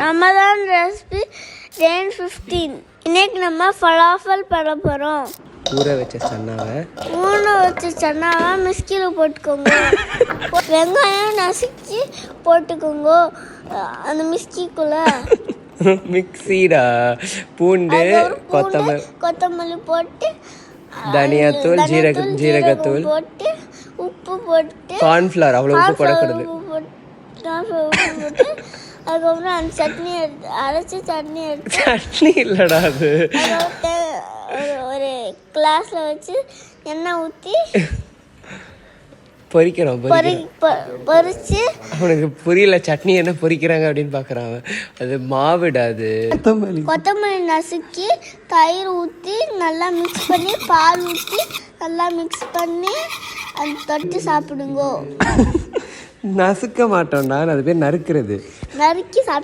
Ramadan recipe டே 15. இன்னைக்கு நம்ம falafel பண்ண போகிறோம். ஊற வச்ச சன்னாவை மிக்ஸியில் போட்டுக்கோங்க. வெங்காயம் நசுக்கி போட்டுக்கோங்க அந்த மிக்ஸிக்குள்ள. மிக்ஸிடா பூண்டு கொத்தமல்லி போட்டு தனியாத்தூள் ஜீரகத்தூள் போட்டு உப்பு போட்டு கார்ன்ஃப்ளவர் அவ்வளோ உப்பு போடக்கூடாது. போட்டு அதுக்கப்புறம் அந்த சட்னி அரைச்சி சட்னி இல்லடா அது ஒரு கிளாஸில் வச்சு எண்ணெய் ஊற்றி பொரிக்கிறோம். பொரிச்சு அவனுக்கு புரியல சட்னி என்ன பொரிக்கிறாங்க அப்படின்னு பார்க்குறான். அது மாவிடாது. கொத்தமல்லி நசுக்கி தயிர் ஊற்றி நல்லா மிக்ஸ் பண்ணி பால் ஊற்றி நல்லா மிக்ஸ் பண்ணி அது தொட்டு சாப்பிடுங்க. நசுக்க மாட்டோம்டா, அது பேர் நறுக்கிறது. நறுக்கி சாப்பிட்டு